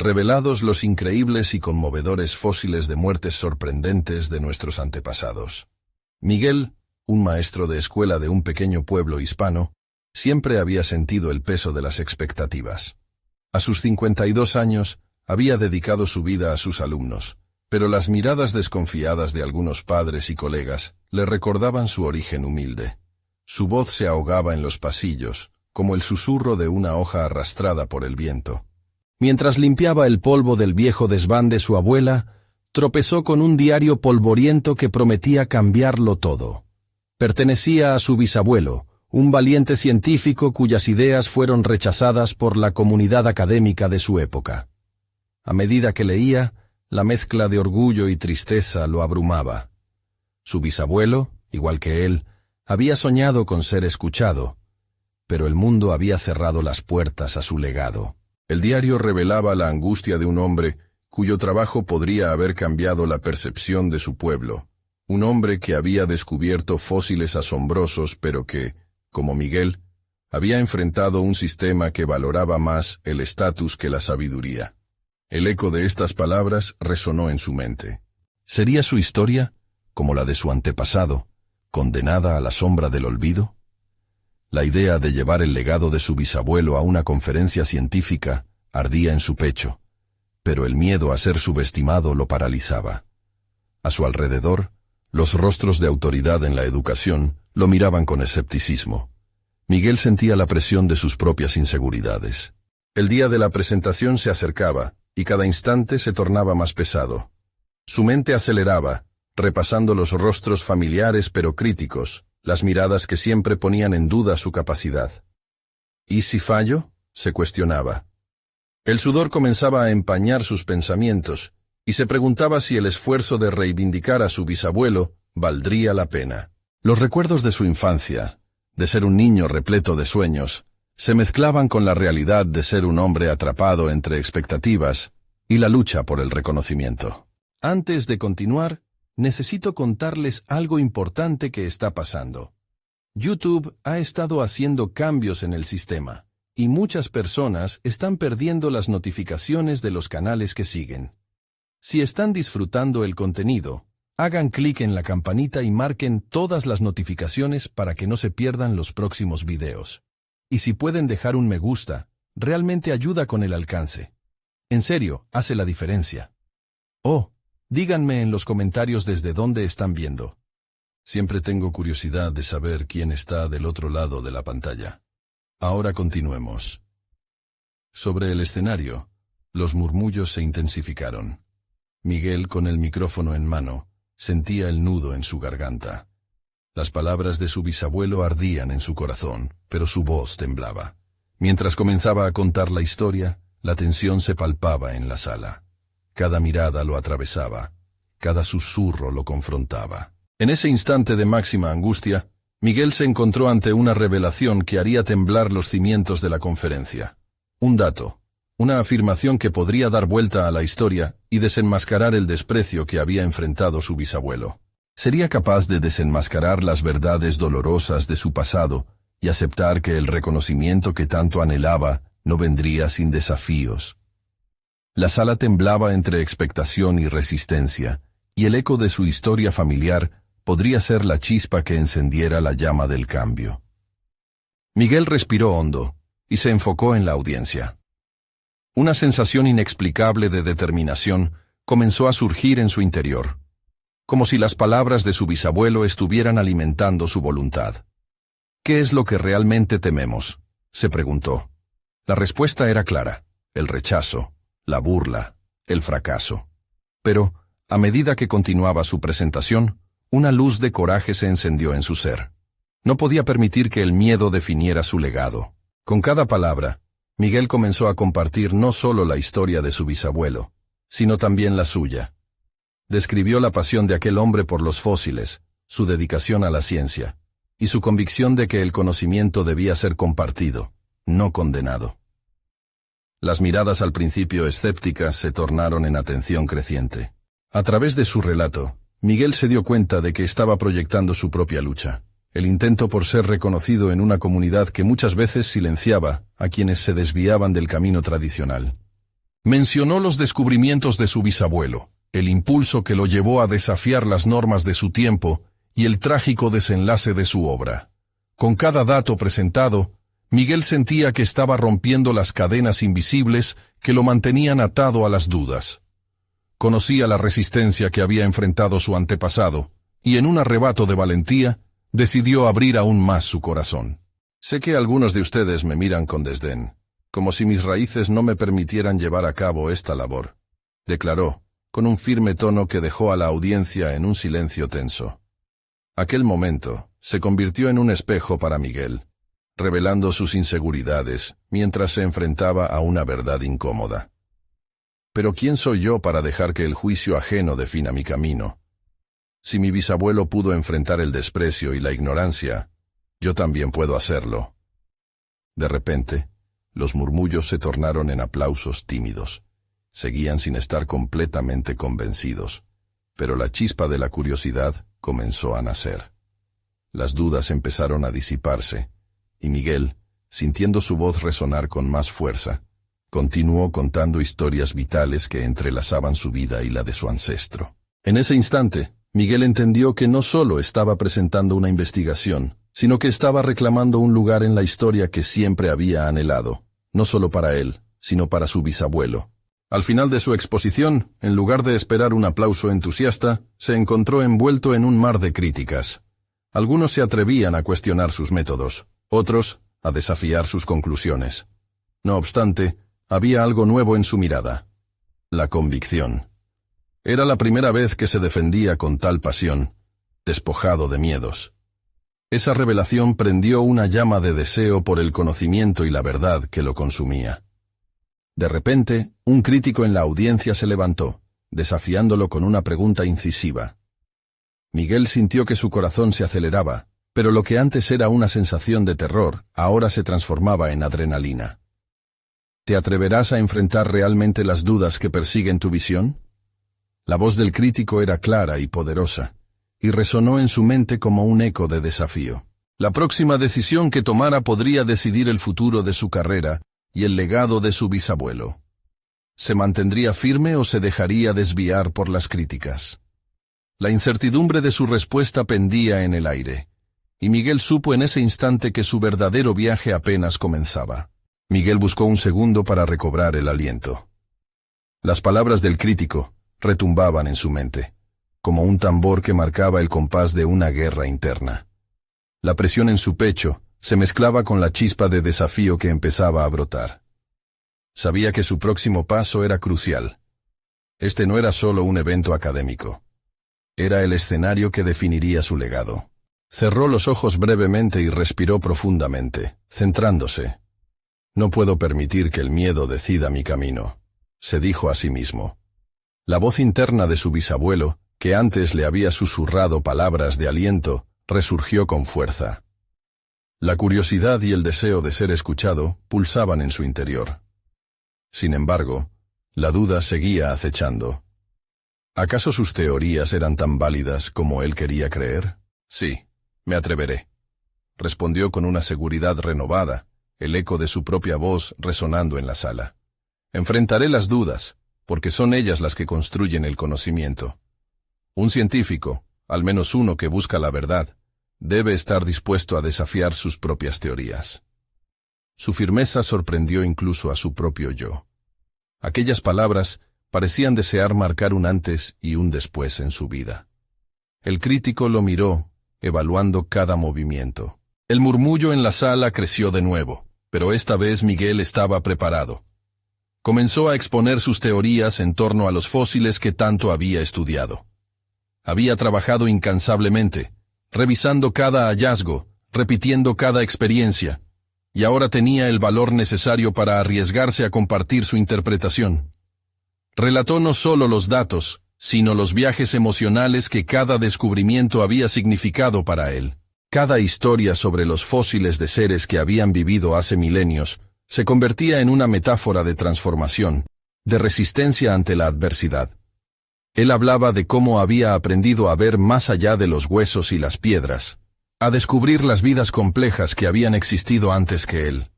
revelados los increíbles y conmovedores fósiles de muertes sorprendentes de nuestros antepasados. Miguel, un maestro de escuela de un pequeño pueblo hispano, siempre había sentido el peso de las expectativas. A sus 52 años, había dedicado su vida a sus alumnos, pero las miradas desconfiadas de algunos padres y colegas le recordaban su origen humilde. Su voz se ahogaba en los pasillos, como el susurro de una hoja arrastrada por el viento. Mientras limpiaba el polvo del viejo desván de su abuela, tropezó con un diario polvoriento que prometía cambiarlo todo. Pertenecía a su bisabuelo, un valiente científico cuyas ideas fueron rechazadas por la comunidad académica de su época. A medida que leía, la mezcla de orgullo y tristeza lo abrumaba. Su bisabuelo, igual que él, había soñado con ser escuchado, pero el mundo había cerrado las puertas a su legado. El diario revelaba la angustia de un hombre cuyo trabajo podría haber cambiado la percepción de su pueblo, un hombre que había descubierto fósiles asombrosos pero que, como Miguel, había enfrentado un sistema que valoraba más el estatus que la sabiduría. El eco de estas palabras resonó en su mente. ¿Sería su historia, como la de su antepasado, condenada a la sombra del olvido? La idea de llevar el legado de su bisabuelo a una conferencia científica ardía en su pecho, pero el miedo a ser subestimado lo paralizaba. A su alrededor, los rostros de autoridad en la educación lo miraban con escepticismo. Miguel sentía la presión de sus propias inseguridades. El día de la presentación se acercaba, y cada instante se tornaba más pesado. Su mente aceleraba, repasando los rostros familiares pero críticos, las miradas que siempre ponían en duda su capacidad. ¿Y si fallo?, se cuestionaba. El sudor comenzaba a empañar sus pensamientos, y se preguntaba si el esfuerzo de reivindicar a su bisabuelo valdría la pena. Los recuerdos de su infancia, de ser un niño repleto de sueños, se mezclaban con la realidad de ser un hombre atrapado entre expectativas y la lucha por el reconocimiento. Antes de continuar, necesito contarles algo importante que está pasando. YouTube ha estado haciendo cambios en el sistema, y muchas personas están perdiendo las notificaciones de los canales que siguen. Si están disfrutando el contenido, hagan clic en la campanita y marquen todas las notificaciones para que no se pierdan los próximos videos. Y si pueden dejar un me gusta, realmente ayuda con el alcance. En serio, hace la diferencia. Oh, díganme en los comentarios desde dónde están viendo. Siempre tengo curiosidad de saber quién está del otro lado de la pantalla. Ahora continuemos. Sobre el escenario, los murmullos se intensificaron. Miguel, con el micrófono en mano, sentía el nudo en su garganta. Las palabras de su bisabuelo ardían en su corazón, pero su voz temblaba. Mientras comenzaba a contar la historia, la tensión se palpaba en la sala. Cada mirada lo atravesaba, cada susurro lo confrontaba. En ese instante de máxima angustia, Miguel se encontró ante una revelación que haría temblar los cimientos de la conferencia. Un dato, una afirmación que podría dar vuelta a la historia y desenmascarar el desprecio que había enfrentado su bisabuelo. ¿Sería capaz de desenmascarar las verdades dolorosas de su pasado y aceptar que el reconocimiento que tanto anhelaba no vendría sin desafíos? La sala temblaba entre expectación y resistencia, y el eco de su historia familiar podría ser la chispa que encendiera la llama del cambio. Miguel respiró hondo y se enfocó en la audiencia. Una sensación inexplicable de determinación comenzó a surgir en su interior, como si las palabras de su bisabuelo estuvieran alimentando su voluntad. ¿Qué es lo que realmente tememos?, se preguntó. La respuesta era clara: el rechazo, la burla, el fracaso. Pero, a medida que continuaba su presentación, una luz de coraje se encendió en su ser. No podía permitir que el miedo definiera su legado. Con cada palabra, Miguel comenzó a compartir no solo la historia de su bisabuelo, sino también la suya. Describió la pasión de aquel hombre por los fósiles, su dedicación a la ciencia, y su convicción de que el conocimiento debía ser compartido, no condenado. Las miradas al principio escépticas se tornaron en atención creciente. A través de su relato, Miguel se dio cuenta de que estaba proyectando su propia lucha, el intento por ser reconocido en una comunidad que muchas veces silenciaba a quienes se desviaban del camino tradicional. Mencionó los descubrimientos de su bisabuelo, el impulso que lo llevó a desafiar las normas de su tiempo y el trágico desenlace de su obra. Con cada dato presentado, Miguel sentía que estaba rompiendo las cadenas invisibles que lo mantenían atado a las dudas. Conocía la resistencia que había enfrentado su antepasado, y en un arrebato de valentía, decidió abrir aún más su corazón. Sé que algunos de ustedes me miran con desdén, como si mis raíces no me permitieran llevar a cabo esta labor, declaró, con un firme tono que dejó a la audiencia en un silencio tenso. Aquel momento se convirtió en un espejo para Miguel, revelando sus inseguridades mientras se enfrentaba a una verdad incómoda. Pero ¿quién soy yo para dejar que el juicio ajeno defina mi camino? Si mi bisabuelo pudo enfrentar el desprecio y la ignorancia, yo también puedo hacerlo. De repente, los murmullos se tornaron en aplausos tímidos. Seguían sin estar completamente convencidos, pero la chispa de la curiosidad comenzó a nacer. Las dudas empezaron a disiparse, y Miguel, sintiendo su voz resonar con más fuerza, continuó contando historias vitales que entrelazaban su vida y la de su ancestro. En ese instante, Miguel entendió que no solo estaba presentando una investigación, sino que estaba reclamando un lugar en la historia que siempre había anhelado, no solo para él, sino para su bisabuelo. Al final de su exposición, en lugar de esperar un aplauso entusiasta, se encontró envuelto en un mar de críticas. Algunos se atrevían a cuestionar sus métodos, otros a desafiar sus conclusiones. No obstante, había algo nuevo en su mirada: la convicción. Era la primera vez que se defendía con tal pasión, despojado de miedos. Esa revelación prendió una llama de deseo por el conocimiento y la verdad que lo consumía. De repente, un crítico en la audiencia se levantó, desafiándolo con una pregunta incisiva. Miguel sintió que su corazón se aceleraba, pero lo que antes era una sensación de terror, ahora se transformaba en adrenalina. ¿Te atreverás a enfrentar realmente las dudas que persiguen tu visión? La voz del crítico era clara y poderosa, y resonó en su mente como un eco de desafío. La próxima decisión que tomara podría decidir el futuro de su carrera y el legado de su bisabuelo. ¿Se mantendría firme o se dejaría desviar por las críticas? La incertidumbre de su respuesta pendía en el aire, y Miguel supo en ese instante que su verdadero viaje apenas comenzaba. Miguel buscó un segundo para recobrar el aliento. Las palabras del crítico retumbaban en su mente, como un tambor que marcaba el compás de una guerra interna. La presión en su pecho se mezclaba con la chispa de desafío que empezaba a brotar. Sabía que su próximo paso era crucial. Este no era solo un evento académico. Era el escenario que definiría su legado. Cerró los ojos brevemente y respiró profundamente, centrándose. No puedo permitir que el miedo decida mi camino, se dijo a sí mismo. La voz interna de su bisabuelo, que antes le había susurrado palabras de aliento, resurgió con fuerza. La curiosidad y el deseo de ser escuchado pulsaban en su interior. Sin embargo, la duda seguía acechando. ¿Acaso sus teorías eran tan válidas como él quería creer? Sí, me atreveré, respondió con una seguridad renovada, el eco de su propia voz resonando en la sala. Enfrentaré las dudas, porque son ellas las que construyen el conocimiento. Un científico, al menos uno que busca la verdad, debe estar dispuesto a desafiar sus propias teorías. Su firmeza sorprendió incluso a su propio yo. Aquellas palabras parecían desear marcar un antes y un después en su vida. El crítico lo miró, evaluando cada movimiento. El murmullo en la sala creció de nuevo, pero esta vez Miguel estaba preparado. Comenzó a exponer sus teorías en torno a los fósiles que tanto había estudiado. Había trabajado incansablemente, revisando cada hallazgo, repitiendo cada experiencia, y ahora tenía el valor necesario para arriesgarse a compartir su interpretación. Relató no solo los datos, sino los viajes emocionales que cada descubrimiento había significado para él. Cada historia sobre los fósiles de seres que habían vivido hace milenios se convertía en una metáfora de transformación, de resistencia ante la adversidad. Él hablaba de cómo había aprendido a ver más allá de los huesos y las piedras, a descubrir las vidas complejas que habían existido antes que él.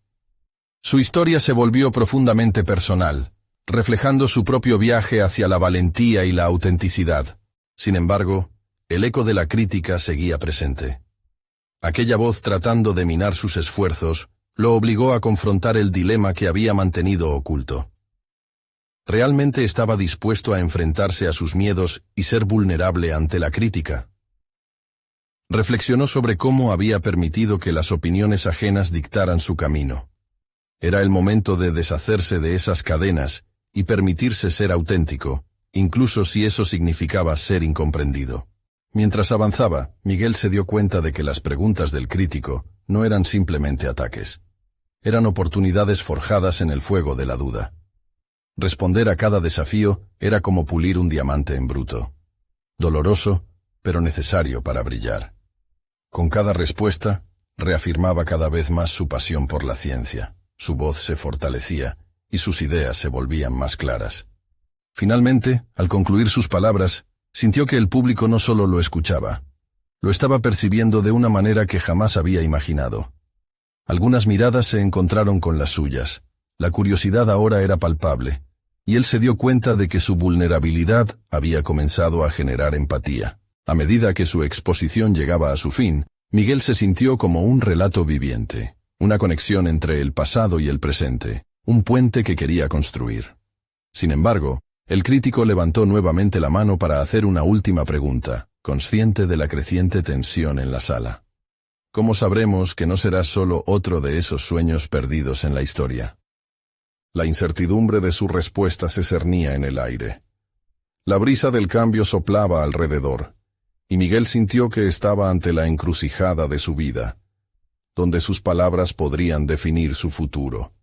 Su historia se volvió profundamente personal, reflejando su propio viaje hacia la valentía y la autenticidad. Sin embargo, el eco de la crítica seguía presente. Aquella voz tratando de minar sus esfuerzos lo obligó a confrontar el dilema que había mantenido oculto. ¿Realmente estaba dispuesto a enfrentarse a sus miedos y ser vulnerable ante la crítica? Reflexionó sobre cómo había permitido que las opiniones ajenas dictaran su camino. Era el momento de deshacerse de esas cadenas y permitirse ser auténtico, incluso si eso significaba ser incomprendido. Mientras avanzaba, Miguel se dio cuenta de que las preguntas del crítico no eran simplemente ataques. Eran oportunidades forjadas en el fuego de la duda. Responder a cada desafío era como pulir un diamante en bruto. Doloroso, pero necesario para brillar. Con cada respuesta, reafirmaba cada vez más su pasión por la ciencia. Su voz se fortalecía y sus ideas se volvían más claras. Finalmente, al concluir sus palabras, sintió que el público no solo lo escuchaba, lo estaba percibiendo de una manera que jamás había imaginado. Algunas miradas se encontraron con las suyas. La curiosidad ahora era palpable, y él se dio cuenta de que su vulnerabilidad había comenzado a generar empatía. A medida que su exposición llegaba a su fin, Miguel se sintió como un relato viviente, una conexión entre el pasado y el presente, un puente que quería construir. Sin embargo, el crítico levantó nuevamente la mano para hacer una última pregunta, consciente de la creciente tensión en la sala. ¿Cómo sabremos que no será solo otro de esos sueños perdidos en la historia? La incertidumbre de su respuesta se cernía en el aire. La brisa del cambio soplaba alrededor, y Miguel sintió que estaba ante la encrucijada de su vida, donde sus palabras podrían definir su futuro.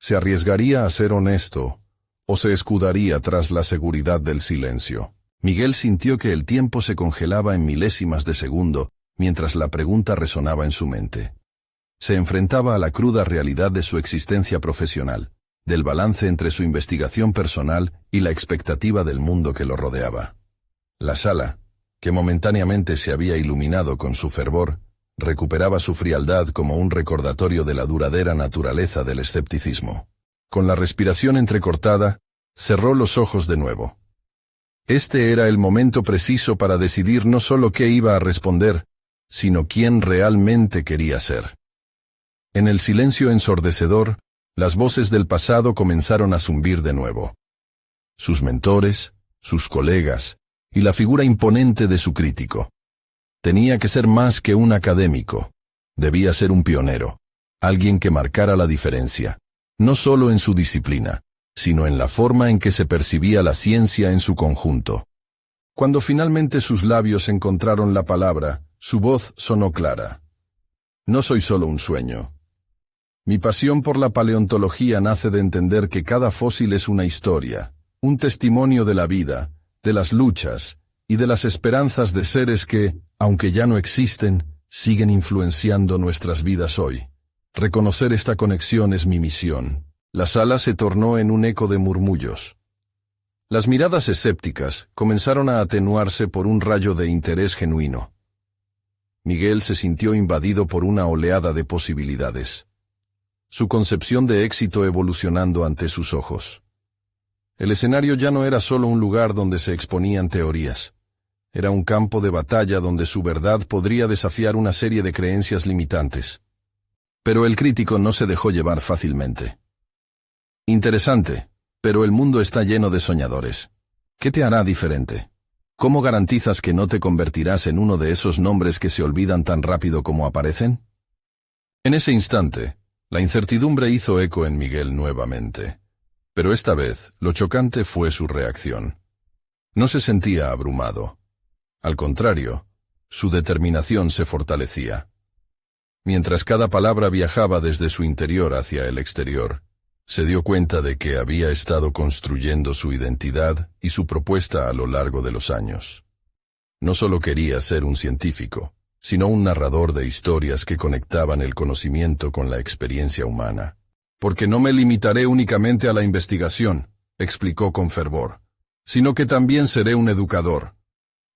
¿Se arriesgaría a ser honesto o se escudaría tras la seguridad del silencio? Miguel sintió que el tiempo se congelaba en milésimas de segundo mientras la pregunta resonaba en su mente. Se enfrentaba a la cruda realidad de su existencia profesional, del balance entre su investigación personal y la expectativa del mundo que lo rodeaba. La sala, que momentáneamente se había iluminado con su fervor, recuperaba su frialdad como un recordatorio de la duradera naturaleza del escepticismo. Con la respiración entrecortada, cerró los ojos de nuevo. Este era el momento preciso para decidir no solo qué iba a responder, sino quién realmente quería ser. En el silencio ensordecedor, las voces del pasado comenzaron a zumbir de nuevo. Sus mentores, sus colegas, y la figura imponente de su crítico. Tenía que ser más que un académico. Debía ser un pionero, alguien que marcara la diferencia, no solo en su disciplina, sino en la forma en que se percibía la ciencia en su conjunto. Cuando finalmente sus labios encontraron la palabra, su voz sonó clara. No soy solo un sueño. Mi pasión por la paleontología nace de entender que cada fósil es una historia, un testimonio de la vida, de las luchas y de las esperanzas de seres que, aunque ya no existen, siguen influenciando nuestras vidas hoy. Reconocer esta conexión es mi misión. La sala se tornó en un eco de murmullos. Las miradas escépticas comenzaron a atenuarse por un rayo de interés genuino. Miguel se sintió invadido por una oleada de posibilidades. Su concepción de éxito evolucionando ante sus ojos. El escenario ya no era solo un lugar donde se exponían teorías. Era un campo de batalla donde su verdad podría desafiar una serie de creencias limitantes. Pero el crítico no se dejó llevar fácilmente. Interesante, pero el mundo está lleno de soñadores. ¿Qué te hará diferente? ¿Cómo garantizas que no te convertirás en uno de esos nombres que se olvidan tan rápido como aparecen? En ese instante, la incertidumbre hizo eco en Miguel nuevamente. Pero esta vez, lo chocante fue su reacción. No se sentía abrumado. Al contrario, su determinación se fortalecía. Mientras cada palabra viajaba desde su interior hacia el exterior, se dio cuenta de que había estado construyendo su identidad y su propuesta a lo largo de los años. No solo quería ser un científico, sino un narrador de historias que conectaban el conocimiento con la experiencia humana. Porque no me limitaré únicamente a la investigación, explicó con fervor, sino que también seré un educador.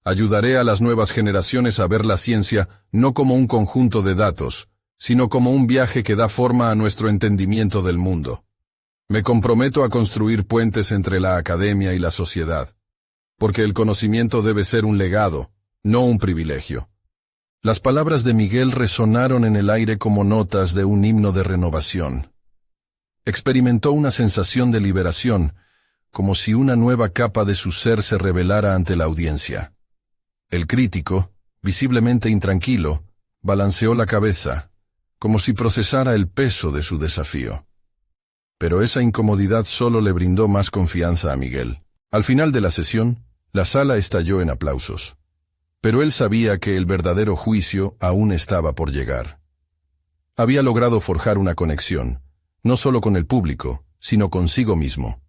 Ayudaré a las nuevas generaciones a ver la ciencia no como un conjunto de datos, sino como un viaje que da forma a nuestro entendimiento del mundo. Me comprometo a construir puentes entre la academia y la sociedad, porque el conocimiento debe ser un legado, no un privilegio. Las palabras de Miguel resonaron en el aire como notas de un himno de renovación. Experimentó una sensación de liberación, como si una nueva capa de su ser se revelara ante la audiencia. El crítico, visiblemente intranquilo, balanceó la cabeza, como si procesara el peso de su desafío. Pero esa incomodidad solo le brindó más confianza a Miguel. Al final de la sesión, la sala estalló en aplausos. Pero él sabía que el verdadero juicio aún estaba por llegar. Había logrado forjar una conexión, no solo con el público, sino consigo mismo.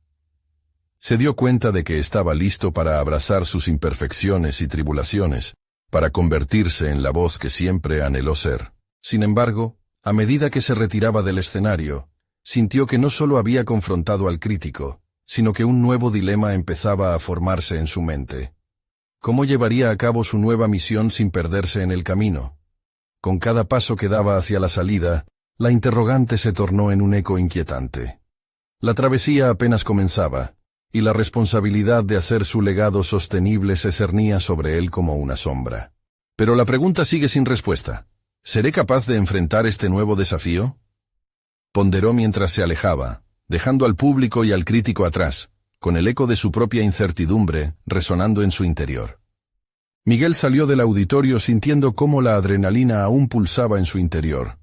Se dio cuenta de que estaba listo para abrazar sus imperfecciones y tribulaciones, para convertirse en la voz que siempre anheló ser. Sin embargo, a medida que se retiraba del escenario, sintió que no solo había confrontado al crítico, sino que un nuevo dilema empezaba a formarse en su mente. ¿Cómo llevaría a cabo su nueva misión sin perderse en el camino? Con cada paso que daba hacia la salida, la interrogante se tornó en un eco inquietante. La travesía apenas comenzaba, y la responsabilidad de hacer su legado sostenible se cernía sobre él como una sombra. Pero la pregunta sigue sin respuesta. ¿Seré capaz de enfrentar este nuevo desafío? Ponderó mientras se alejaba, dejando al público y al crítico atrás, con el eco de su propia incertidumbre resonando en su interior. Miguel salió del auditorio sintiendo cómo la adrenalina aún pulsaba en su interior.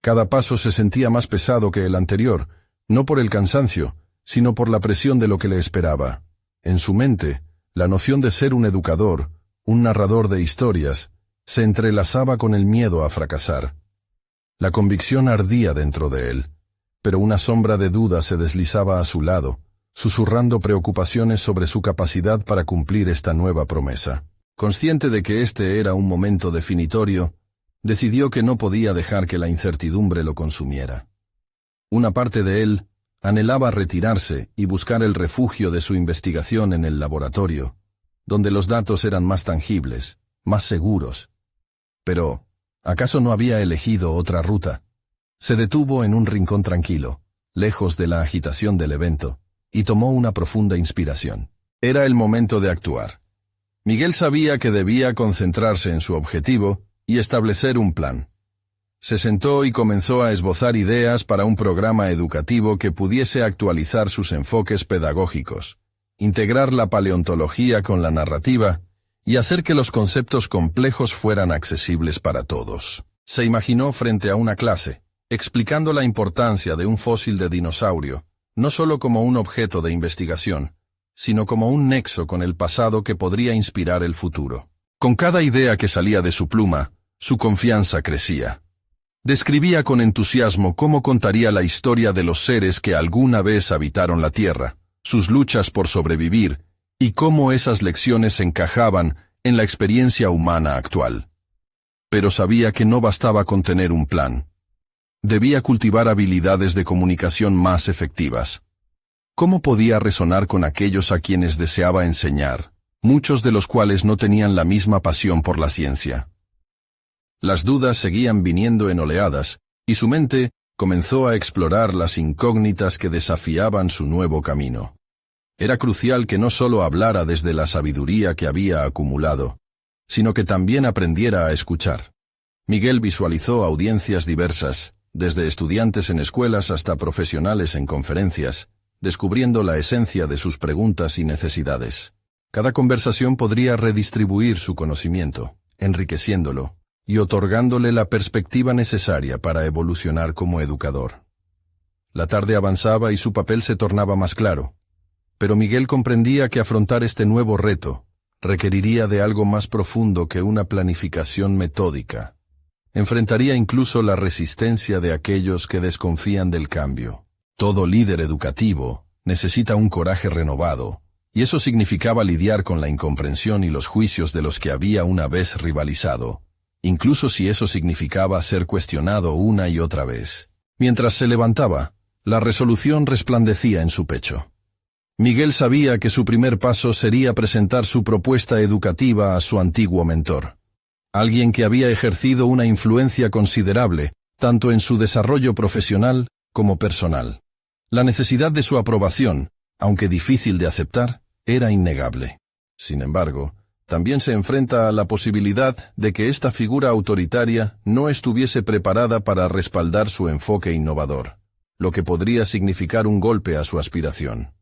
Cada paso se sentía más pesado que el anterior, no por el cansancio, sino por la presión de lo que le esperaba. En su mente, la noción de ser un educador, un narrador de historias, se entrelazaba con el miedo a fracasar. La convicción ardía dentro de él, pero una sombra de duda se deslizaba a su lado, susurrando preocupaciones sobre su capacidad para cumplir esta nueva promesa. Consciente de que este era un momento definitorio, decidió que no podía dejar que la incertidumbre lo consumiera. Una parte de él anhelaba retirarse y buscar el refugio de su investigación en el laboratorio, donde los datos eran más tangibles, más seguros. Pero, ¿acaso no había elegido otra ruta? Se detuvo en un rincón tranquilo, lejos de la agitación del evento, y tomó una profunda inspiración. Era el momento de actuar. Miguel sabía que debía concentrarse en su objetivo y establecer un plan. Se sentó y comenzó a esbozar ideas para un programa educativo que pudiese actualizar sus enfoques pedagógicos, integrar la paleontología con la narrativa y hacer que los conceptos complejos fueran accesibles para todos. Se imaginó frente a una clase, explicando la importancia de un fósil de dinosaurio, no solo como un objeto de investigación, sino como un nexo con el pasado que podría inspirar el futuro. Con cada idea que salía de su pluma, su confianza crecía. Describía con entusiasmo cómo contaría la historia de los seres que alguna vez habitaron la Tierra, sus luchas por sobrevivir, y cómo esas lecciones encajaban en la experiencia humana actual. Pero sabía que no bastaba con tener un plan. Debía cultivar habilidades de comunicación más efectivas. ¿Cómo podía resonar con aquellos a quienes deseaba enseñar, muchos de los cuales no tenían la misma pasión por la ciencia? Las dudas seguían viniendo en oleadas, y su mente comenzó a explorar las incógnitas que desafiaban su nuevo camino. Era crucial que no solo hablara desde la sabiduría que había acumulado, sino que también aprendiera a escuchar. Miguel visualizó audiencias diversas, desde estudiantes en escuelas hasta profesionales en conferencias, descubriendo la esencia de sus preguntas y necesidades. Cada conversación podría redistribuir su conocimiento, enriqueciéndolo, y otorgándole la perspectiva necesaria para evolucionar como educador. La tarde avanzaba y su papel se tornaba más claro, pero Miguel comprendía que afrontar este nuevo reto requeriría de algo más profundo que una planificación metódica. Enfrentaría incluso la resistencia de aquellos que desconfían del cambio. Todo líder educativo necesita un coraje renovado, y eso significaba lidiar con la incomprensión y los juicios de los que había una vez rivalizado, incluso si eso significaba ser cuestionado una y otra vez. Mientras se levantaba, la resolución resplandecía en su pecho. Miguel sabía que su primer paso sería presentar su propuesta educativa a su antiguo mentor, alguien que había ejercido una influencia considerable, tanto en su desarrollo profesional como personal. La necesidad de su aprobación, aunque difícil de aceptar, era innegable. Sin embargo, también se enfrenta a la posibilidad de que esta figura autoritaria no estuviese preparada para respaldar su enfoque innovador, lo que podría significar un golpe a su aspiración.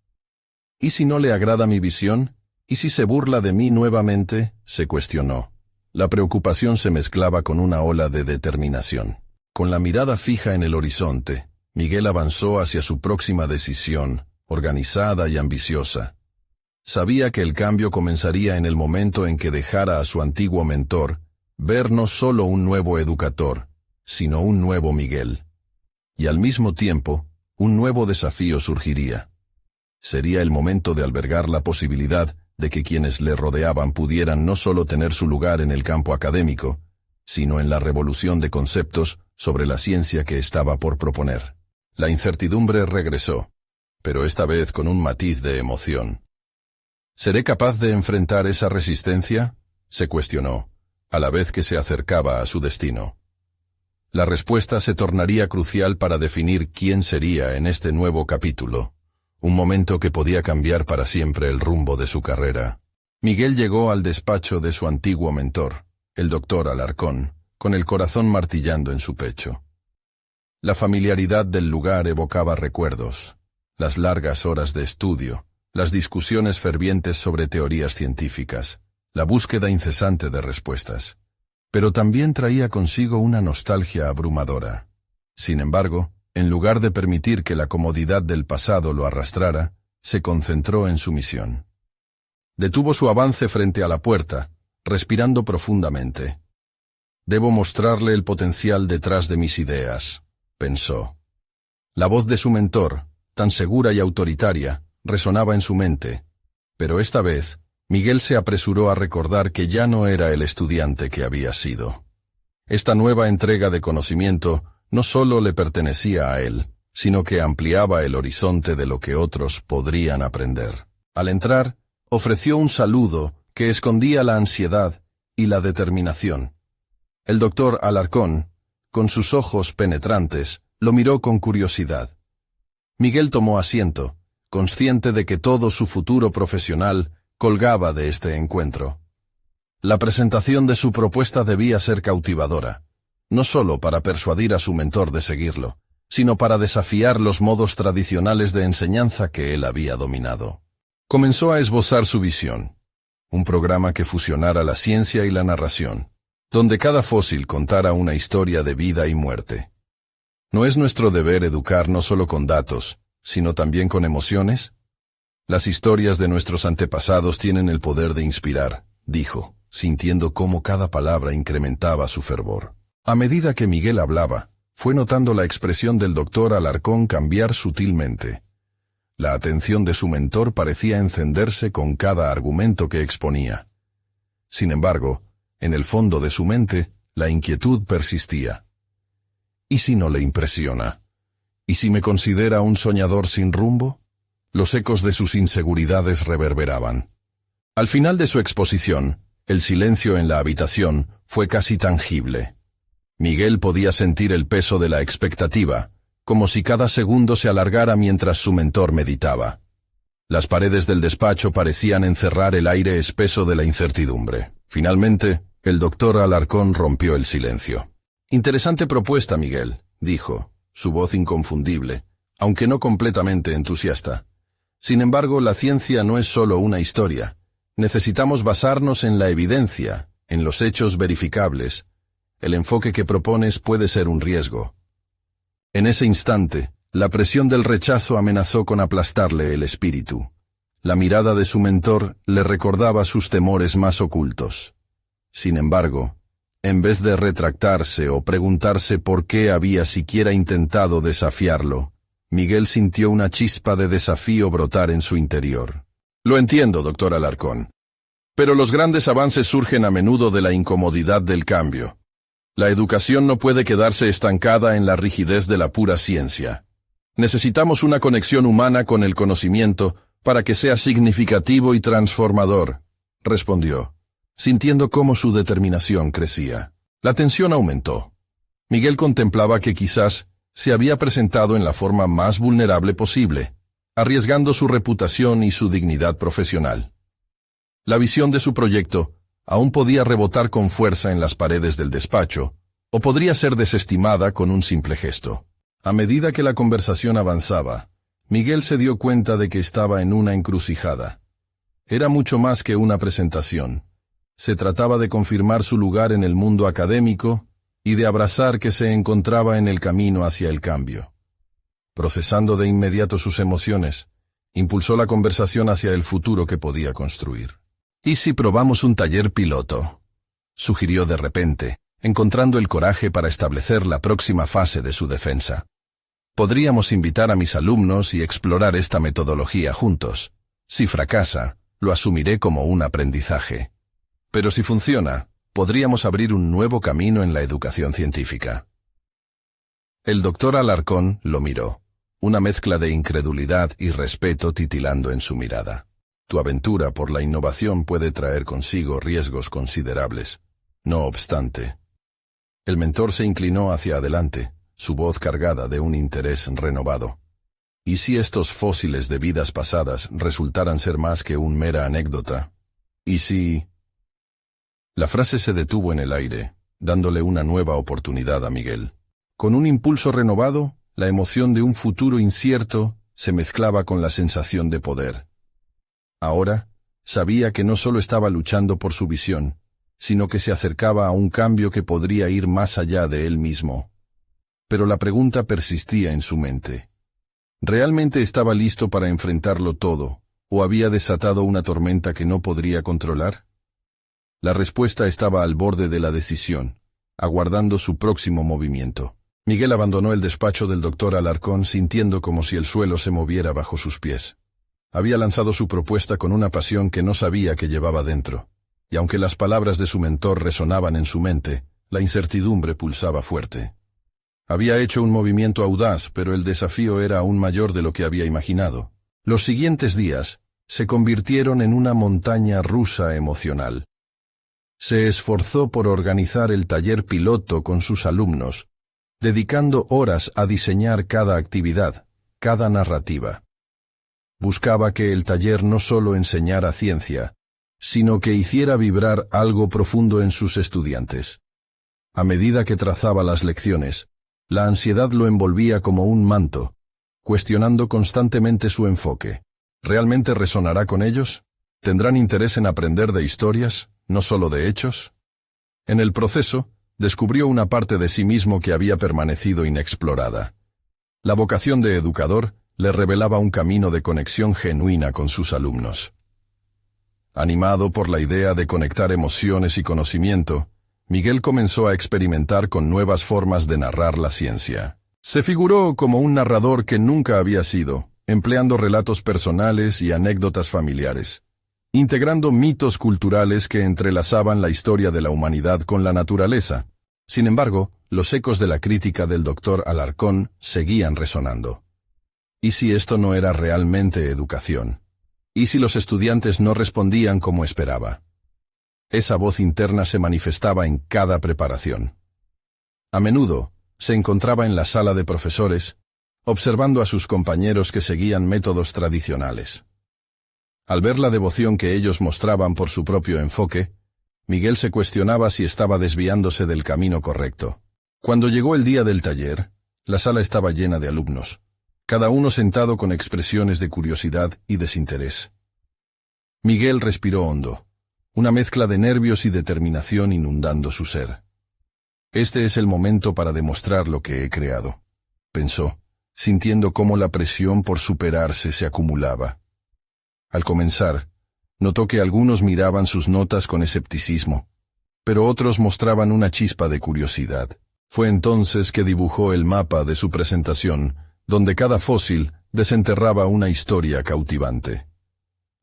¿Y si no le agrada mi visión? ¿Y si se burla de mí nuevamente? Se cuestionó. La preocupación se mezclaba con una ola de determinación. Con la mirada fija en el horizonte, Miguel avanzó hacia su próxima decisión, organizada y ambiciosa. Sabía que el cambio comenzaría en el momento en que dejara a su antiguo mentor ver no solo un nuevo educador, sino un nuevo Miguel. Y al mismo tiempo, un nuevo desafío surgiría. Sería el momento de albergar la posibilidad de que quienes le rodeaban pudieran no solo tener su lugar en el campo académico, sino en la revolución de conceptos sobre la ciencia que estaba por proponer. La incertidumbre regresó, pero esta vez con un matiz de emoción. ¿Seré capaz de enfrentar esa resistencia?, se cuestionó, a la vez que se acercaba a su destino. La respuesta se tornaría crucial para definir quién sería en este nuevo capítulo, un momento que podía cambiar para siempre el rumbo de su carrera. Miguel llegó al despacho de su antiguo mentor, el doctor Alarcón, con el corazón martillando en su pecho. La familiaridad del lugar evocaba recuerdos, las largas horas de estudio, las discusiones fervientes sobre teorías científicas, la búsqueda incesante de respuestas. Pero también traía consigo una nostalgia abrumadora. Sin embargo, en lugar de permitir que la comodidad del pasado lo arrastrara, se concentró en su misión. Detuvo su avance frente a la puerta, respirando profundamente. «Debo mostrarle el potencial detrás de mis ideas», pensó. La voz de su mentor, tan segura y autoritaria, resonaba en su mente, pero esta vez, Miguel se apresuró a recordar que ya no era el estudiante que había sido. Esta nueva entrega de conocimiento no solo le pertenecía a él, sino que ampliaba el horizonte de lo que otros podrían aprender. Al entrar, ofreció un saludo que escondía la ansiedad y la determinación. El doctor Alarcón, con sus ojos penetrantes, lo miró con curiosidad. Miguel tomó asiento, consciente de que todo su futuro profesional colgaba de este encuentro. La presentación de su propuesta debía ser cautivadora, no solo para persuadir a su mentor de seguirlo, sino para desafiar los modos tradicionales de enseñanza que él había dominado. Comenzó a esbozar su visión, un programa que fusionara la ciencia y la narración, donde cada fósil contara una historia de vida y muerte. ¿No es nuestro deber educar no solo con datos, sino también con emociones? Las historias de nuestros antepasados tienen el poder de inspirar, dijo, sintiendo cómo cada palabra incrementaba su fervor. A medida que Miguel hablaba, fue notando la expresión del doctor Alarcón cambiar sutilmente. La atención de su mentor parecía encenderse con cada argumento que exponía. Sin embargo, en el fondo de su mente, la inquietud persistía. ¿Y si no le impresiona? ¿Y si me considera un soñador sin rumbo? Los ecos de sus inseguridades reverberaban. Al final de su exposición, el silencio en la habitación fue casi tangible. Miguel podía sentir el peso de la expectativa, como si cada segundo se alargara mientras su mentor meditaba. Las paredes del despacho parecían encerrar el aire espeso de la incertidumbre. Finalmente, el doctor Alarcón rompió el silencio. «Interesante propuesta, Miguel», dijo, su voz inconfundible, aunque no completamente entusiasta. «Sin embargo, la ciencia no es solo una historia. Necesitamos basarnos en la evidencia, en los hechos verificables. El enfoque que propones puede ser un riesgo». En ese instante, la presión del rechazo amenazó con aplastarle el espíritu. La mirada de su mentor le recordaba sus temores más ocultos. Sin embargo, en vez de retractarse o preguntarse por qué había siquiera intentado desafiarlo, Miguel sintió una chispa de desafío brotar en su interior. «Lo entiendo, doctor Alarcón. Pero los grandes avances surgen a menudo de la incomodidad del cambio. La educación no puede quedarse estancada en la rigidez de la pura ciencia. Necesitamos una conexión humana con el conocimiento para que sea significativo y transformador», respondió, sintiendo cómo su determinación crecía. La tensión aumentó. Miguel contemplaba que quizás se había presentado en la forma más vulnerable posible, arriesgando su reputación y su dignidad profesional. La visión de su proyecto aún podía rebotar con fuerza en las paredes del despacho, o podría ser desestimada con un simple gesto. A medida que la conversación avanzaba, Miguel se dio cuenta de que estaba en una encrucijada. Era mucho más que una presentación. Se trataba de confirmar su lugar en el mundo académico y de abrazar que se encontraba en el camino hacia el cambio. Procesando de inmediato sus emociones, impulsó la conversación hacia el futuro que podía construir. «¿Y si probamos un taller piloto?», sugirió de repente, encontrando el coraje para establecer la próxima fase de su defensa. «Podríamos invitar a mis alumnos y explorar esta metodología juntos. Si fracasa, lo asumiré como un aprendizaje. Pero si funciona, podríamos abrir un nuevo camino en la educación científica». El doctor Alarcón lo miró, una mezcla de incredulidad y respeto titilando en su mirada. «Tu aventura por la innovación puede traer consigo riesgos considerables. No obstante». El mentor se inclinó hacia adelante, su voz cargada de un interés renovado. «¿Y si estos fósiles de vidas pasadas resultaran ser más que una mera anécdota? ¿Y si...?» La frase se detuvo en el aire, dándole una nueva oportunidad a Miguel. Con un impulso renovado, la emoción de un futuro incierto se mezclaba con la sensación de poder. Ahora, sabía que no solo estaba luchando por su visión, sino que se acercaba a un cambio que podría ir más allá de él mismo. Pero la pregunta persistía en su mente. ¿Realmente estaba listo para enfrentarlo todo, o había desatado una tormenta que no podría controlar? La respuesta estaba al borde de la decisión, aguardando su próximo movimiento. Miguel abandonó el despacho del doctor Alarcón sintiendo como si el suelo se moviera bajo sus pies. Había lanzado su propuesta con una pasión que no sabía que llevaba dentro, y aunque las palabras de su mentor resonaban en su mente, la incertidumbre pulsaba fuerte. Había hecho un movimiento audaz, pero el desafío era aún mayor de lo que había imaginado. Los siguientes días se convirtieron en una montaña rusa emocional. Se esforzó por organizar el taller piloto con sus alumnos, dedicando horas a diseñar cada actividad, cada narrativa. Buscaba que el taller no solo enseñara ciencia, sino que hiciera vibrar algo profundo en sus estudiantes. A medida que trazaba las lecciones, la ansiedad lo envolvía como un manto, cuestionando constantemente su enfoque. ¿Realmente resonará con ellos? ¿Tendrán interés en aprender de historias, no solo de hechos? En el proceso, descubrió una parte de sí mismo que había permanecido inexplorada. La vocación de educador le revelaba un camino de conexión genuina con sus alumnos. Animado por la idea de conectar emociones y conocimiento, Miguel comenzó a experimentar con nuevas formas de narrar la ciencia. Se figuró como un narrador que nunca había sido, empleando relatos personales y anécdotas familiares, integrando mitos culturales que entrelazaban la historia de la humanidad con la naturaleza. Sin embargo, los ecos de la crítica del doctor Alarcón seguían resonando. ¿Y si esto no era realmente educación? ¿Y si los estudiantes no respondían como esperaba? Esa voz interna se manifestaba en cada preparación. A menudo, se encontraba en la sala de profesores, observando a sus compañeros que seguían métodos tradicionales. Al ver la devoción que ellos mostraban por su propio enfoque, Miguel se cuestionaba si estaba desviándose del camino correcto. Cuando llegó el día del taller, la sala estaba llena de alumnos, cada uno sentado con expresiones de curiosidad y desinterés. Miguel respiró hondo, una mezcla de nervios y determinación inundando su ser. «Este es el momento para demostrar lo que he creado», pensó, sintiendo cómo la presión por superarse se acumulaba. Al comenzar, notó que algunos miraban sus notas con escepticismo, pero otros mostraban una chispa de curiosidad. Fue entonces que dibujó el mapa de su presentación, donde cada fósil desenterraba una historia cautivante.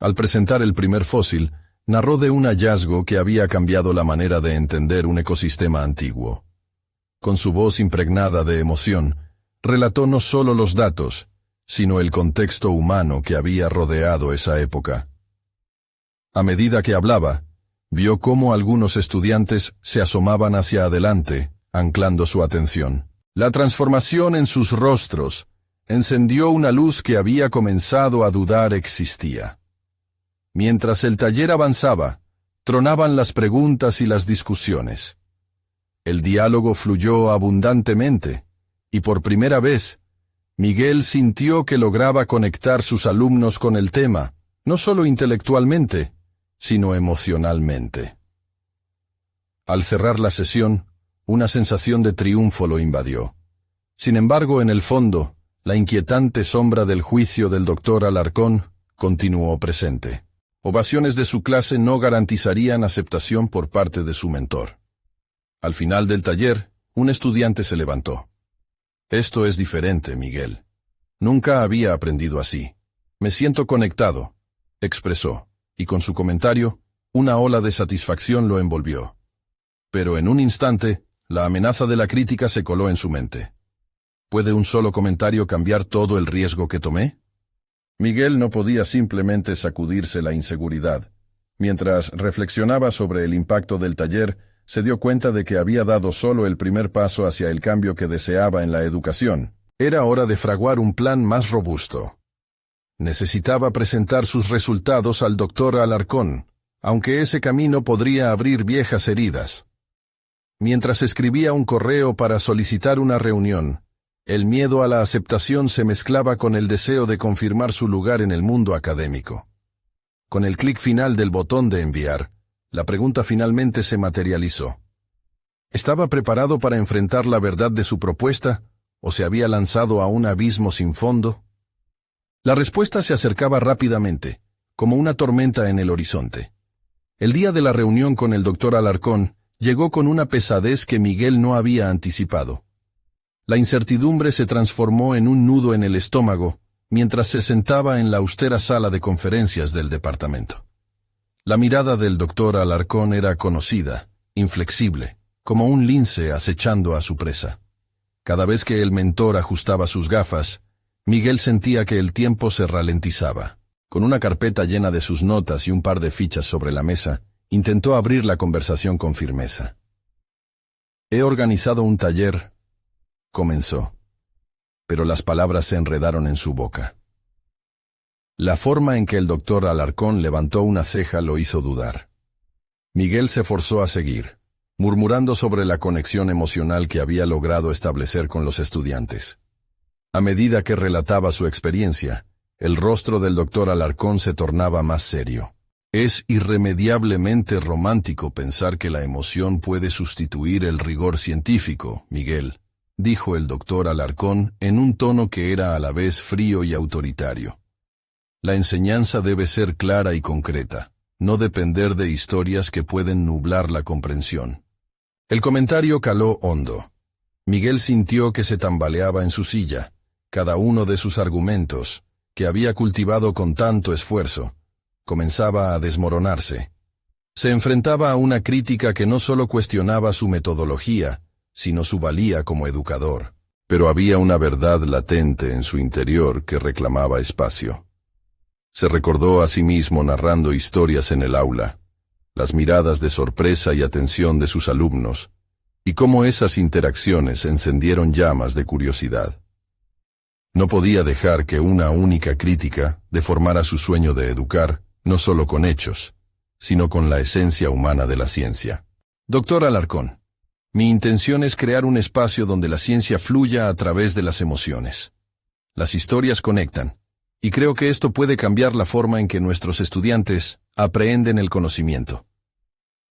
Al presentar el primer fósil, narró de un hallazgo que había cambiado la manera de entender un ecosistema antiguo. Con su voz impregnada de emoción, relató no solo los datos, sino el contexto humano que había rodeado esa época. A medida que hablaba, vio cómo algunos estudiantes se asomaban hacia adelante, anclando su atención. La transformación en sus rostros encendió una luz que había comenzado a dudar existía. Mientras el taller avanzaba, tronaban las preguntas y las discusiones. El diálogo fluyó abundantemente, y por primera vez, Miguel sintió que lograba conectar sus alumnos con el tema, no solo intelectualmente, sino emocionalmente. Al cerrar la sesión, una sensación de triunfo lo invadió. Sin embargo, en el fondo, la inquietante sombra del juicio del doctor Alarcón continuó presente. Ovaciones de su clase no garantizarían aceptación por parte de su mentor. Al final del taller, un estudiante se levantó. «Esto es diferente, Miguel. Nunca había aprendido así. Me siento conectado», expresó, y con su comentario, una ola de satisfacción lo envolvió. Pero en un instante, la amenaza de la crítica se coló en su mente. ¿Puede un solo comentario cambiar todo el riesgo que tomé? Miguel no podía simplemente sacudirse la inseguridad. Mientras reflexionaba sobre el impacto del taller, se dio cuenta de que había dado solo el primer paso hacia el cambio que deseaba en la educación. Era hora de fraguar un plan más robusto. Necesitaba presentar sus resultados al doctor Alarcón, aunque ese camino podría abrir viejas heridas. Mientras escribía un correo para solicitar una reunión, el miedo a la aceptación se mezclaba con el deseo de confirmar su lugar en el mundo académico. Con el clic final del botón de enviar, la pregunta finalmente se materializó. ¿Estaba preparado para enfrentar la verdad de su propuesta, o se había lanzado a un abismo sin fondo? La respuesta se acercaba rápidamente, como una tormenta en el horizonte. El día de la reunión con el doctor Alarcón llegó con una pesadez que Miguel no había anticipado. La incertidumbre se transformó en un nudo en el estómago mientras se sentaba en la austera sala de conferencias del departamento. La mirada del doctor Alarcón era conocida, inflexible, como un lince acechando a su presa. Cada vez que el mentor ajustaba sus gafas, Miguel sentía que el tiempo se ralentizaba. Con una carpeta llena de sus notas y un par de fichas sobre la mesa, intentó abrir la conversación con firmeza. «He organizado un taller», comenzó, pero las palabras se enredaron en su boca. La forma en que el doctor Alarcón levantó una ceja lo hizo dudar. Miguel se forzó a seguir, murmurando sobre la conexión emocional que había logrado establecer con los estudiantes. A medida que relataba su experiencia, el rostro del doctor Alarcón se tornaba más serio. «Es irremediablemente romántico pensar que la emoción puede sustituir el rigor científico, Miguel», dijo el doctor Alarcón en un tono que era a la vez frío y autoritario. «La enseñanza debe ser clara y concreta, no depender de historias que pueden nublar la comprensión». El comentario caló hondo. Miguel sintió que se tambaleaba en su silla. Cada uno de sus argumentos, que había cultivado con tanto esfuerzo, comenzaba a desmoronarse. Se enfrentaba a una crítica que no solo cuestionaba su metodología, sino su valía como educador. Pero había una verdad latente en su interior que reclamaba espacio. Se recordó a sí mismo narrando historias en el aula, las miradas de sorpresa y atención de sus alumnos, y cómo esas interacciones encendieron llamas de curiosidad. No podía dejar que una única crítica deformara su sueño de educar, no solo con hechos, sino con la esencia humana de la ciencia. «Doctor Alarcón, mi intención es crear un espacio donde la ciencia fluya a través de las emociones. Las historias conectan, y creo que esto puede cambiar la forma en que nuestros estudiantes aprenden el conocimiento.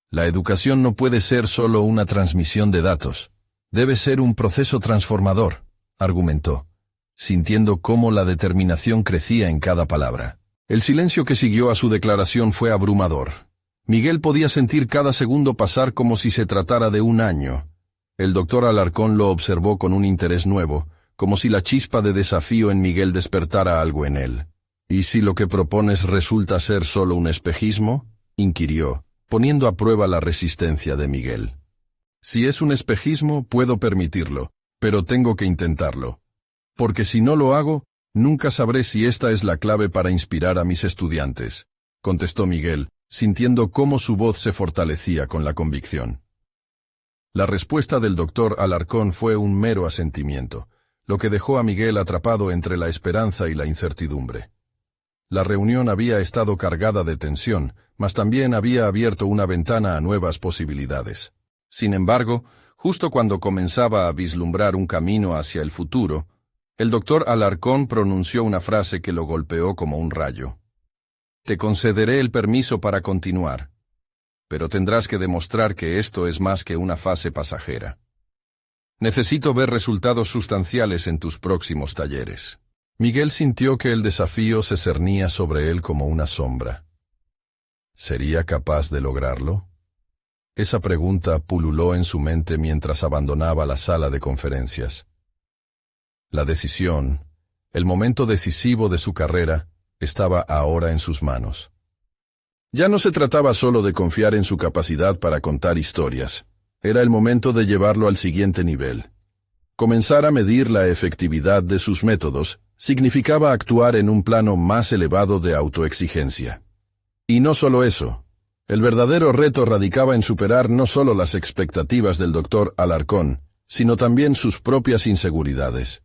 La educación no puede ser solo una transmisión de datos, debe ser un proceso transformador», argumentó, sintiendo cómo la determinación crecía en cada palabra. El silencio que siguió a su declaración fue abrumador. Miguel podía sentir cada segundo pasar como si se tratara de un año. El doctor Alarcón lo observó con un interés nuevo, como si la chispa de desafío en Miguel despertara algo en él. «¿Y si lo que propones resulta ser solo un espejismo?», inquirió, poniendo a prueba la resistencia de Miguel. «Si es un espejismo, puedo permitirlo, pero tengo que intentarlo. Porque si no lo hago, nunca sabré si esta es la clave para inspirar a mis estudiantes», contestó Miguel, sintiendo cómo su voz se fortalecía con la convicción. La respuesta del doctor Alarcón fue un mero asentimiento, lo que dejó a Miguel atrapado entre la esperanza y la incertidumbre. La reunión había estado cargada de tensión, mas también había abierto una ventana a nuevas posibilidades. Sin embargo, justo cuando comenzaba a vislumbrar un camino hacia el futuro, el doctor Alarcón pronunció una frase que lo golpeó como un rayo. Te concederé el permiso para continuar, pero tendrás que demostrar que esto es más que una fase pasajera. Necesito ver resultados sustanciales en tus próximos talleres. Miguel sintió que el desafío se cernía sobre él como una sombra. ¿Sería capaz de lograrlo? Esa pregunta pululó en su mente mientras abandonaba la sala de conferencias. La decisión, el momento decisivo de su carrera, estaba ahora en sus manos. Ya no se trataba solo de confiar en su capacidad para contar historias. Era el momento de llevarlo al siguiente nivel. Comenzar a medir la efectividad de sus métodos significaba actuar en un plano más elevado de autoexigencia. Y no solo eso. El verdadero reto radicaba en superar no solo las expectativas del doctor Alarcón, sino también sus propias inseguridades.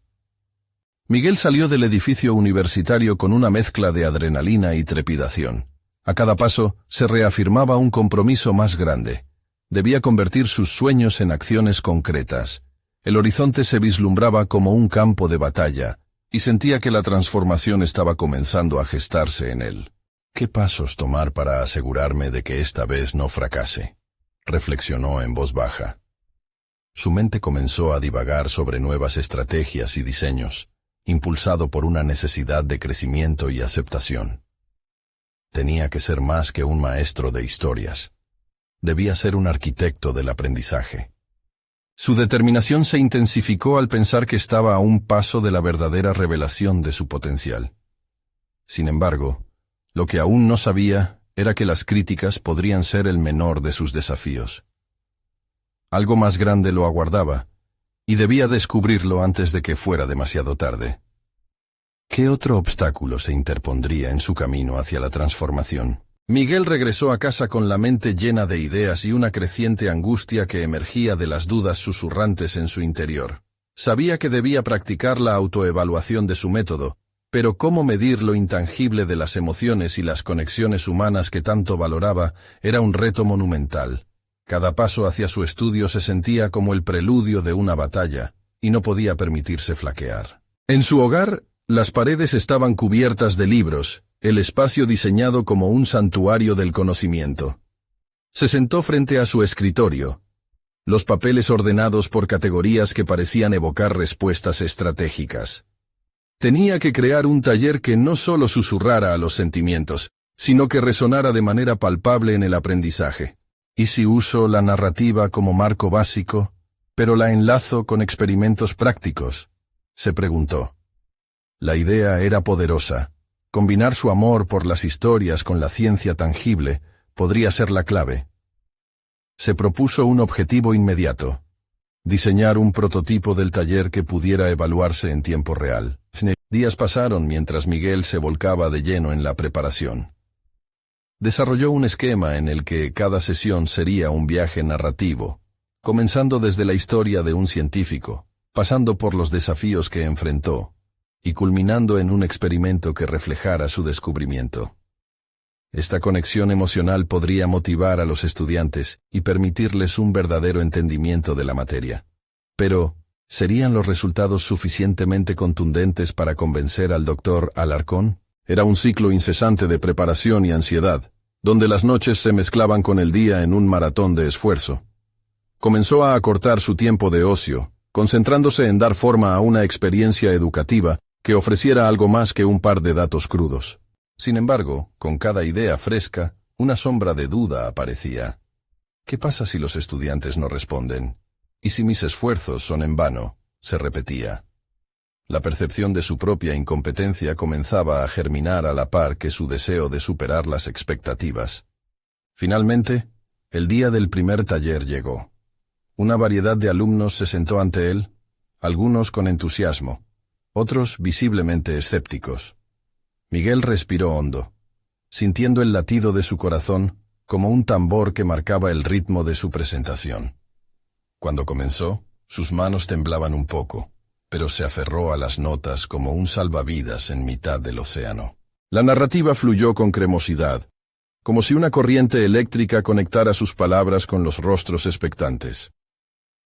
Miguel salió del edificio universitario con una mezcla de adrenalina y trepidación. A cada paso se reafirmaba un compromiso más grande. Debía convertir sus sueños en acciones concretas. El horizonte se vislumbraba como un campo de batalla, y sentía que la transformación estaba comenzando a gestarse en él. ¿Qué pasos tomar para asegurarme de que esta vez no fracase?, reflexionó en voz baja. Su mente comenzó a divagar sobre nuevas estrategias y diseños, impulsado por una necesidad de crecimiento y aceptación. Tenía que ser más que un maestro de historias. Debía ser un arquitecto del aprendizaje. Su determinación se intensificó al pensar que estaba a un paso de la verdadera revelación de su potencial. Sin embargo, lo que aún no sabía era que las críticas podrían ser el menor de sus desafíos. Algo más grande lo aguardaba, y debía descubrirlo antes de que fuera demasiado tarde. ¿Qué otro obstáculo se interpondría en su camino hacia la transformación? Miguel regresó a casa con la mente llena de ideas y una creciente angustia que emergía de las dudas susurrantes en su interior. Sabía que debía practicar la autoevaluación de su método, pero cómo medir lo intangible de las emociones y las conexiones humanas que tanto valoraba era un reto monumental. Cada paso hacia su estudio se sentía como el preludio de una batalla, y no podía permitirse flaquear. En su hogar, las paredes estaban cubiertas de libros, el espacio diseñado como un santuario del conocimiento. Se sentó frente a su escritorio, los papeles ordenados por categorías que parecían evocar respuestas estratégicas. Tenía que crear un taller que no solo susurrara a los sentimientos, sino que resonara de manera palpable en el aprendizaje. ¿Y si uso la narrativa como marco básico, pero la enlazo con experimentos prácticos?, se preguntó. La idea era poderosa. Combinar su amor por las historias con la ciencia tangible podría ser la clave. Se propuso un objetivo inmediato: diseñar un prototipo del taller que pudiera evaluarse en tiempo real. Días pasaron mientras Miguel se volcaba de lleno en la preparación. Desarrolló un esquema en el que cada sesión sería un viaje narrativo, comenzando desde la historia de un científico, pasando por los desafíos que enfrentó, y culminando en un experimento que reflejara su descubrimiento. Esta conexión emocional podría motivar a los estudiantes y permitirles un verdadero entendimiento de la materia. Pero, ¿serían los resultados suficientemente contundentes para convencer al doctor Alarcón? Era un ciclo incesante de preparación y ansiedad, donde las noches se mezclaban con el día en un maratón de esfuerzo. Comenzó a acortar su tiempo de ocio, concentrándose en dar forma a una experiencia educativa que ofreciera algo más que un par de datos crudos. Sin embargo, con cada idea fresca, una sombra de duda aparecía. ¿Qué pasa si los estudiantes no responden? ¿Y si mis esfuerzos son en vano?, se repetía. La percepción de su propia incompetencia comenzaba a germinar a la par que su deseo de superar las expectativas. Finalmente, el día del primer taller llegó. Una variedad de alumnos se sentó ante él, algunos con entusiasmo, otros visiblemente escépticos. Miguel respiró hondo, sintiendo el latido de su corazón como un tambor que marcaba el ritmo de su presentación. Cuando comenzó, sus manos temblaban un poco, pero se aferró a las notas como un salvavidas en mitad del océano. La narrativa fluyó con cremosidad, como si una corriente eléctrica conectara sus palabras con los rostros expectantes.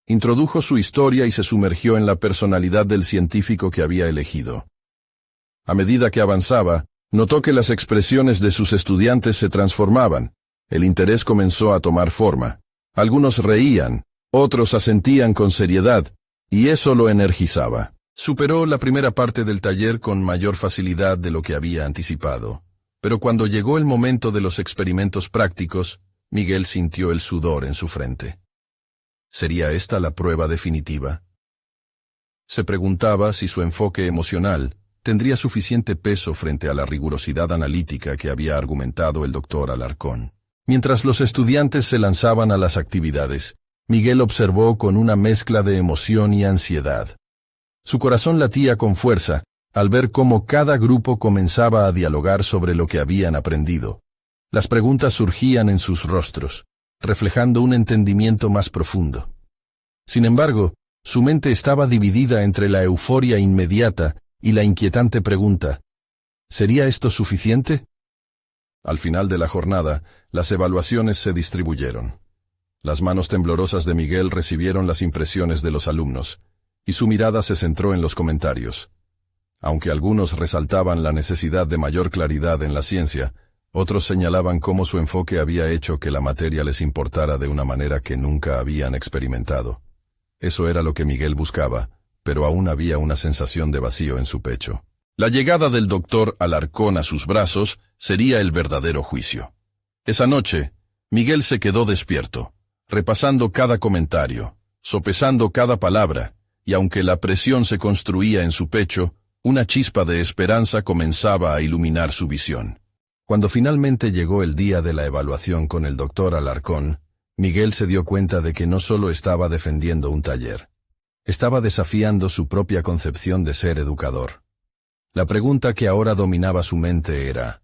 Introdujo su historia y se sumergió en la personalidad del científico que había elegido. A medida que avanzaba, notó que las expresiones de sus estudiantes se transformaban. El interés comenzó a tomar forma. Algunos reían, otros asentían con seriedad, y eso lo energizaba. Superó la primera parte del taller con mayor facilidad de lo que había anticipado. Pero cuando llegó el momento de los experimentos prácticos, Miguel sintió el sudor en su frente. ¿Sería esta la prueba definitiva? Se preguntaba si su enfoque emocional tendría suficiente peso frente a la rigurosidad analítica que había argumentado el doctor Alarcón. Mientras los estudiantes se lanzaban a las actividades, Miguel observó con una mezcla de emoción y ansiedad. Su corazón latía con fuerza al ver cómo cada grupo comenzaba a dialogar sobre lo que habían aprendido. Las preguntas surgían en sus rostros, reflejando un entendimiento más profundo. Sin embargo, su mente estaba dividida entre la euforia inmediata y la inquietante pregunta: ¿sería esto suficiente? Al final de la jornada, las evaluaciones se distribuyeron. Las manos temblorosas de Miguel recibieron las impresiones de los alumnos, y su mirada se centró en los comentarios. Aunque algunos resaltaban la necesidad de mayor claridad en la ciencia, otros señalaban cómo su enfoque había hecho que la materia les importara de una manera que nunca habían experimentado. Eso era lo que Miguel buscaba, pero aún había una sensación de vacío en su pecho. La llegada del doctor Alarcón a sus brazos sería el verdadero juicio. Esa noche, Miguel se quedó despierto, repasando cada comentario, sopesando cada palabra, y aunque la presión se construía en su pecho, una chispa de esperanza comenzaba a iluminar su visión. Cuando finalmente llegó el día de la evaluación con el doctor Alarcón, Miguel se dio cuenta de que no solo estaba defendiendo un taller, estaba desafiando su propia concepción de ser educador. La pregunta que ahora dominaba su mente era: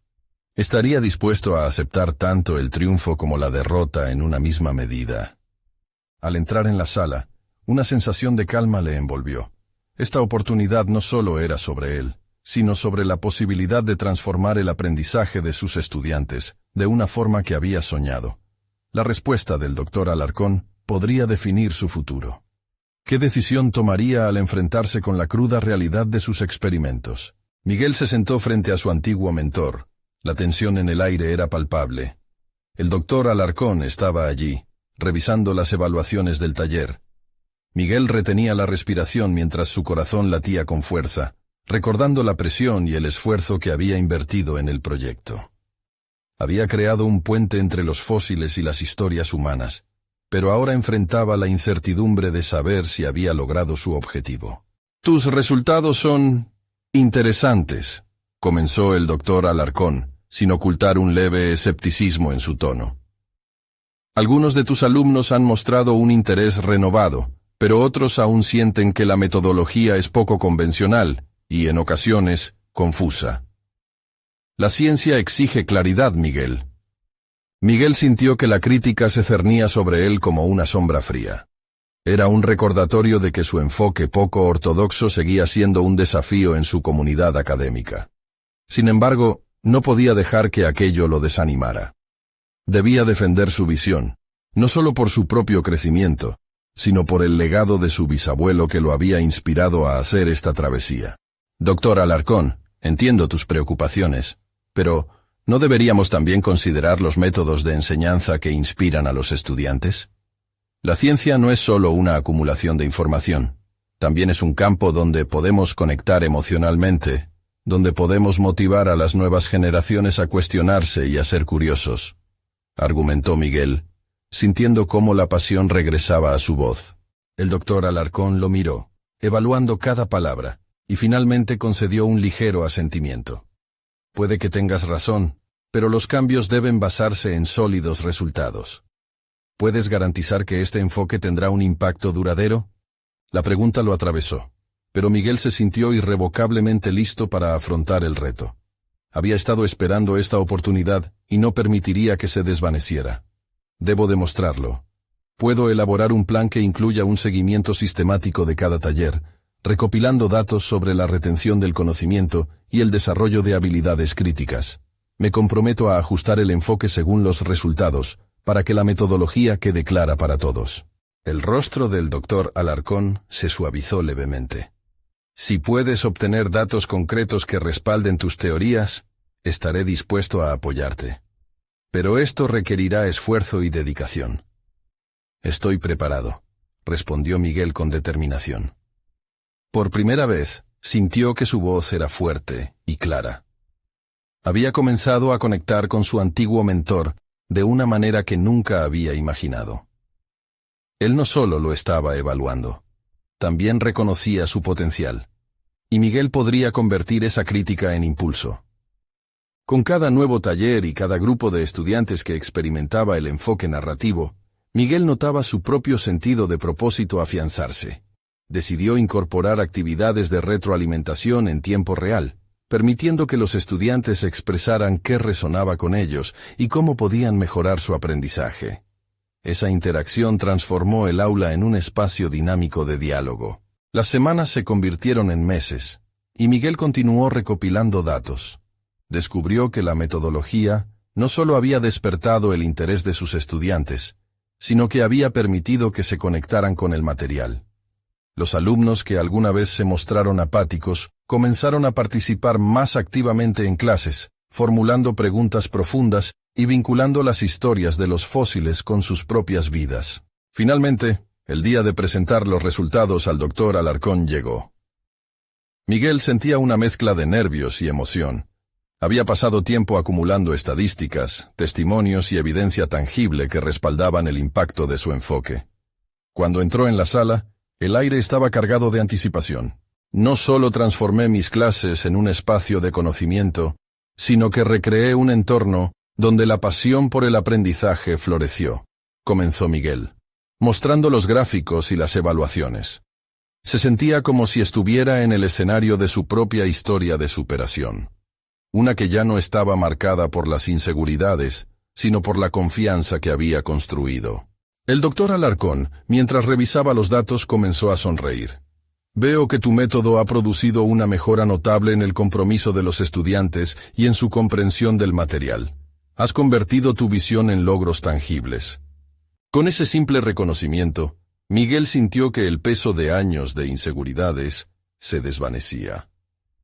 ¿estaría dispuesto a aceptar tanto el triunfo como la derrota en una misma medida? Al entrar en la sala, una sensación de calma le envolvió. Esta oportunidad no solo era sobre él, sino sobre la posibilidad de transformar el aprendizaje de sus estudiantes de una forma que había soñado. La respuesta del doctor Alarcón podría definir su futuro. ¿Qué decisión tomaría al enfrentarse con la cruda realidad de sus experimentos? Miguel se sentó frente a su antiguo mentor. La tensión en el aire era palpable. El doctor Alarcón estaba allí, revisando las evaluaciones del taller. Miguel retenía la respiración mientras su corazón latía con fuerza, recordando la presión y el esfuerzo que había invertido en el proyecto. Había creado un puente entre los fósiles y las historias humanas, pero ahora enfrentaba la incertidumbre de saber si había logrado su objetivo. «Tus resultados son interesantes», comenzó el doctor Alarcón, sin ocultar un leve escepticismo en su tono. «Algunos de tus alumnos han mostrado un interés renovado, pero otros aún sienten que la metodología es poco convencional y, en ocasiones, confusa. La ciencia exige claridad, Miguel». Miguel sintió que la crítica se cernía sobre él como una sombra fría. Era un recordatorio de que su enfoque poco ortodoxo seguía siendo un desafío en su comunidad académica. Sin embargo, no podía dejar que aquello lo desanimara. Debía defender su visión, no solo por su propio crecimiento, sino por el legado de su bisabuelo que lo había inspirado a hacer esta travesía. «Doctor Alarcón, entiendo tus preocupaciones, pero ¿no deberíamos también considerar los métodos de enseñanza que inspiran a los estudiantes? La ciencia no es solo una acumulación de información, también es un campo donde podemos conectar emocionalmente, donde podemos motivar a las nuevas generaciones a cuestionarse y a ser curiosos», argumentó Miguel, sintiendo cómo la pasión regresaba a su voz. El doctor Alarcón lo miró, evaluando cada palabra, y finalmente concedió un ligero asentimiento. «Puede que tengas razón, pero los cambios deben basarse en sólidos resultados. ¿Puedes garantizar que este enfoque tendrá un impacto duradero?». La pregunta lo atravesó, pero Miguel se sintió irrevocablemente listo para afrontar el reto. Había estado esperando esta oportunidad y no permitiría que se desvaneciera. «Debo demostrarlo», Puedo elaborar un plan que incluya un seguimiento sistemático de cada taller, recopilando datos sobre la retención del conocimiento y el desarrollo de habilidades críticas. Me comprometo a ajustar el enfoque según los resultados, para que la metodología quede clara para todos. El rostro del Dr. Alarcón se suavizó levemente. Si puedes obtener datos concretos que respalden tus teorías, estaré dispuesto a apoyarte. Pero esto requerirá esfuerzo y dedicación. Estoy preparado, respondió Miguel con determinación. Por primera vez, sintió que su voz era fuerte y clara. Había comenzado a conectar con su antiguo mentor de una manera que nunca había imaginado. Él no solo lo estaba evaluando, también reconocía su potencial, y Miguel podría convertir esa crítica en impulso. Con cada nuevo taller y cada grupo de estudiantes que experimentaba el enfoque narrativo, Miguel notaba su propio sentido de propósito afianzarse. Decidió incorporar actividades de retroalimentación en tiempo real, permitiendo que los estudiantes expresaran qué resonaba con ellos y cómo podían mejorar su aprendizaje. Esa interacción transformó el aula en un espacio dinámico de diálogo. Las semanas se convirtieron en meses, y Miguel continuó recopilando datos. Descubrió que la metodología no solo había despertado el interés de sus estudiantes, sino que había permitido que se conectaran con el material. Los alumnos que alguna vez se mostraron apáticos comenzaron a participar más activamente en clases, formulando preguntas profundas y vinculando las historias de los fósiles con sus propias vidas. Finalmente, el día de presentar los resultados al Dr. Alarcón llegó. Miguel sentía una mezcla de nervios y emoción. Había pasado tiempo acumulando estadísticas, testimonios y evidencia tangible que respaldaban el impacto de su enfoque. Cuando entró en la sala, el aire estaba cargado de anticipación. No solo transformé mis clases en un espacio de conocimiento, sino que recreé un entorno donde la pasión por el aprendizaje floreció, comenzó Miguel, mostrando los gráficos y las evaluaciones. Se sentía como si estuviera en el escenario de su propia historia de superación. Una que ya no estaba marcada por las inseguridades, sino por la confianza que había construido. El Dr. Alarcón, mientras revisaba los datos, comenzó a sonreír. Veo que tu método ha producido una mejora notable en el compromiso de los estudiantes y en su comprensión del material. Has convertido tu visión en logros tangibles. Con ese simple reconocimiento, Miguel sintió que el peso de años de inseguridades se desvanecía.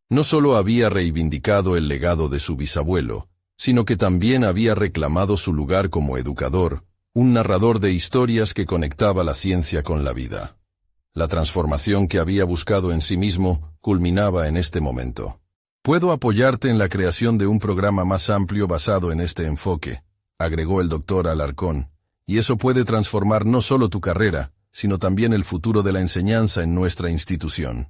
No solo había reivindicado el legado de su bisabuelo, sino que también había reclamado su lugar como educador, un narrador de historias que conectaba la ciencia con la vida. La transformación que había buscado en sí mismo culminaba en este momento. Puedo apoyarte en la creación de un programa más amplio basado en este enfoque, agregó el Dr. Alarcón, y eso puede transformar no solo tu carrera, sino también el futuro de la enseñanza en nuestra institución.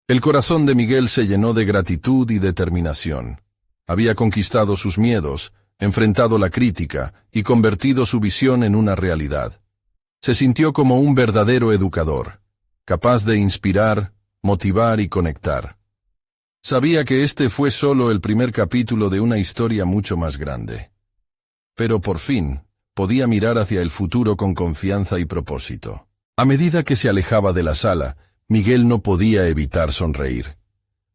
El corazón de Miguel se llenó de gratitud y determinación. Había conquistado sus miedos, enfrentado la crítica y convertido su visión en una realidad. Se sintió como un verdadero educador, capaz de inspirar, motivar y conectar. Sabía que este fue solo el primer capítulo de una historia mucho más grande. Pero por fin, podía mirar hacia el futuro con confianza y propósito. A medida que se alejaba de la sala, Miguel no podía evitar sonreír.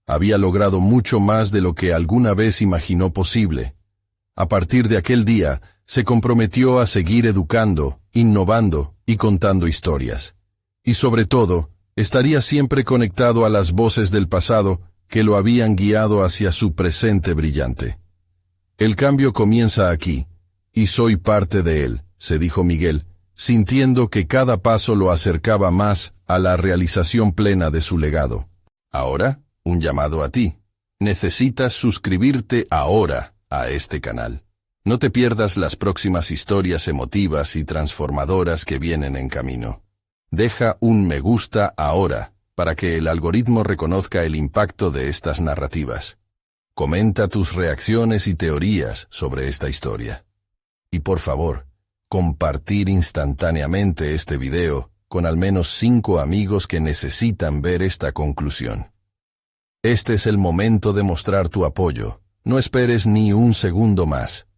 Había logrado mucho más de lo que alguna vez imaginó posible. A partir de aquel día, se comprometió a seguir educando, innovando y contando historias. Y sobre todo, estaría siempre conectado a las voces del pasado que lo habían guiado hacia su presente brillante. El cambio comienza aquí, y soy parte de él, se dijo Miguel, sintiendo que cada paso lo acercaba más a la realización plena de su legado. Ahora, un llamado a ti. Necesitas suscribirte ahora a este canal. No te pierdas las próximas historias emotivas y transformadoras que vienen en camino. Deja un me gusta ahora, para que el algoritmo reconozca el impacto de estas narrativas. Comenta tus reacciones y teorías sobre esta historia. Y por favor, compartir instantáneamente este video con al menos 5 amigos que necesitan ver esta conclusión. Este es el momento de mostrar tu apoyo. No esperes ni un segundo más.